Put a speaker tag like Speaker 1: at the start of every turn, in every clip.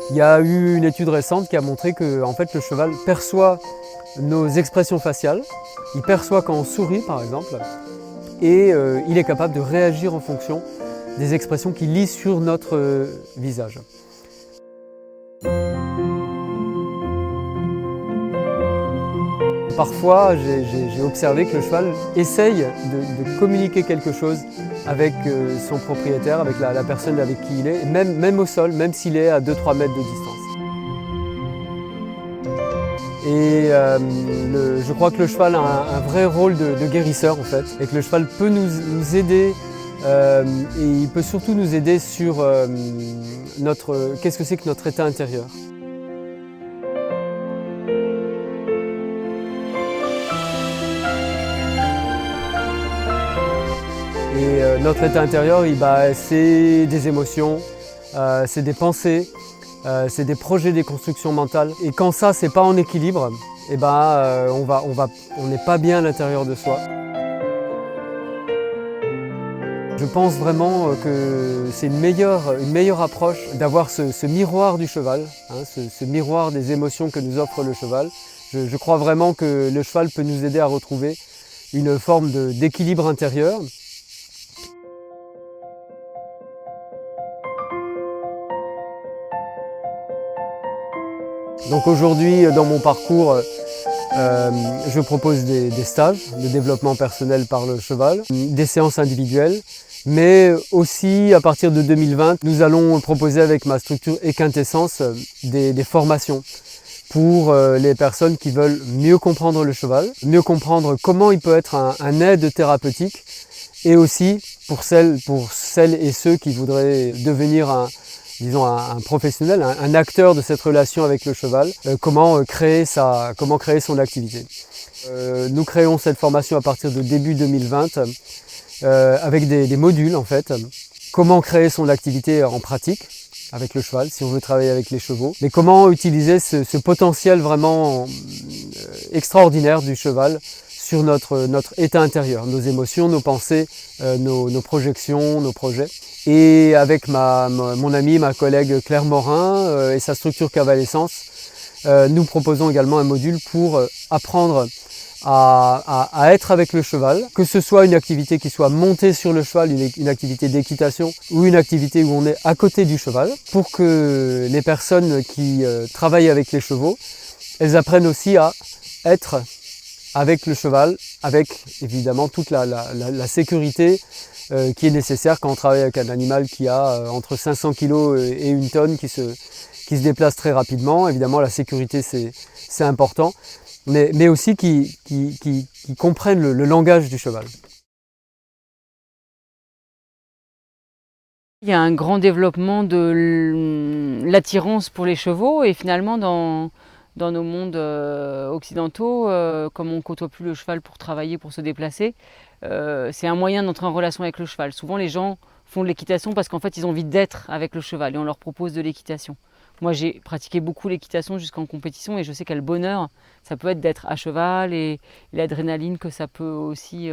Speaker 1: Il y a eu une étude récente qui a montré que en fait, le cheval perçoit nos expressions faciales, il perçoit quand on sourit par exemple, et il est capable de réagir en fonction des expressions qu'il lit sur notre visage. Parfois, j'ai observé que le cheval essaye de communiquer quelque chose avec son propriétaire, avec la personne avec qui il est, même au sol, même s'il est à 2-3 mètres de distance. Et je crois que le cheval a un vrai rôle de guérisseur en fait, et que le cheval peut nous aider, et il peut surtout nous aider sur qu'est-ce que c'est que notre état intérieur. Et notre état intérieur, c'est des émotions, c'est des pensées, c'est des projets, des constructions mentales. Et quand ça, c'est pas en équilibre, on n'est pas bien à l'intérieur de soi. Je pense vraiment que c'est une meilleure approche d'avoir ce miroir du cheval, hein, ce miroir des émotions que nous offre le cheval. Je crois vraiment que le cheval peut nous aider à retrouver une forme d'équilibre intérieur. Donc aujourd'hui, dans mon parcours, je propose des stages de développement personnel par le cheval, des séances individuelles, mais aussi à partir de 2020, nous allons proposer avec ma structure Equintessence des formations pour les personnes qui veulent mieux comprendre le cheval, mieux comprendre comment il peut être un aide thérapeutique, et aussi pour celles et ceux qui voudraient devenir un professionnel, un acteur de cette relation avec le cheval, comment créer son activité. Nous créons cette formation à partir de début 2020 avec des modules en fait. Comment créer son activité en pratique avec le cheval, si on veut travailler avec les chevaux, mais comment utiliser ce potentiel vraiment extraordinaire du cheval sur notre état intérieur, nos émotions, nos pensées, nos projections, nos projets. Et avec mon amie, ma collègue Claire Morin et sa structure Cavalessence, nous proposons également un module pour apprendre à être avec le cheval, que ce soit une activité qui soit montée sur le cheval, une activité d'équitation ou une activité où on est à côté du cheval, pour que les personnes qui travaillent avec les chevaux, elles apprennent aussi à être avec le cheval, avec évidemment toute la sécurité qui est nécessaire quand on travaille avec un animal qui a entre 500 kg et 1 tonne, qui se déplace très rapidement. Évidemment, la sécurité, c'est important, mais aussi qui comprennent le langage du cheval.
Speaker 2: Il y a un grand développement de l'attirance pour les chevaux, et finalement dans nos mondes occidentaux, comme on ne côtoie plus le cheval pour travailler, pour se déplacer, c'est un moyen d'entrer en relation avec le cheval. Souvent les gens font de l'équitation parce qu'en fait ils ont envie d'être avec le cheval et on leur propose de l'équitation. Moi j'ai pratiqué beaucoup l'équitation jusqu'en compétition et je sais quel bonheur ça peut être d'être à cheval et l'adrénaline que ça peut aussi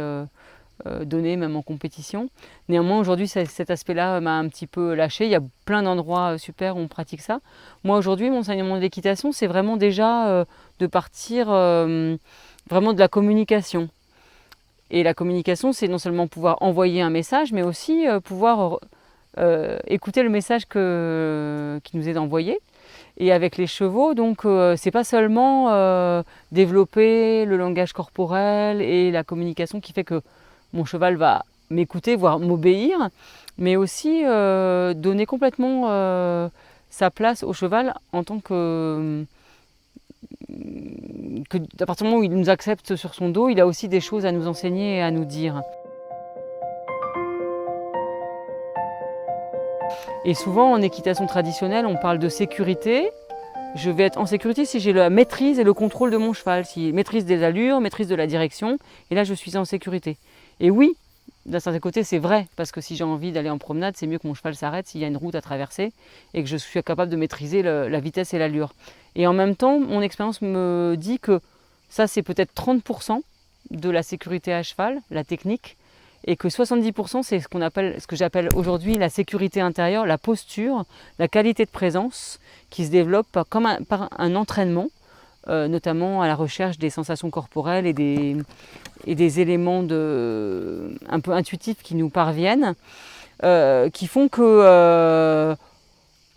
Speaker 2: donner même en compétition. Néanmoins aujourd'hui cet aspect-là m'a un petit peu lâché. Il y a plein d'endroits super où on pratique ça. Moi aujourd'hui mon enseignement d'équitation c'est vraiment déjà de partir vraiment de la communication. Et la communication, c'est non seulement pouvoir envoyer un message, mais aussi pouvoir écouter le message qui nous est envoyé. Et avec les chevaux, donc c'est pas seulement développer le langage corporel et la communication qui fait que mon cheval va m'écouter, voire m'obéir, mais aussi donner complètement sa place au cheval en tant à partir du moment où il nous accepte sur son dos, il a aussi des choses à nous enseigner et à nous dire. Et souvent en équitation traditionnelle, on parle de sécurité. Je vais être en sécurité si j'ai la maîtrise et le contrôle de mon cheval, si maîtrise des allures, maîtrise de la direction, et là je suis en sécurité. Et oui, d'un certain côté c'est vrai, parce que si j'ai envie d'aller en promenade, c'est mieux que mon cheval s'arrête s'il y a une route à traverser et que je suis capable de maîtriser la vitesse et l'allure. Et en même temps, mon expérience me dit que ça c'est peut-être 30% de la sécurité à cheval, la technique, et que 70% c'est ce que j'appelle aujourd'hui la sécurité intérieure, la posture, la qualité de présence qui se développe par un entraînement, notamment à la recherche des sensations corporelles et des éléments un peu intuitifs qui nous parviennent, qui font que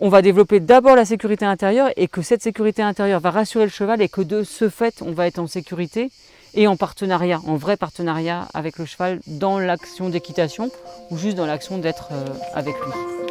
Speaker 2: on va développer d'abord la sécurité intérieure et que cette sécurité intérieure va rassurer le cheval et que de ce fait, on va être en sécurité et en partenariat, en vrai partenariat avec le cheval dans l'action d'équitation ou juste dans l'action d'être avec lui.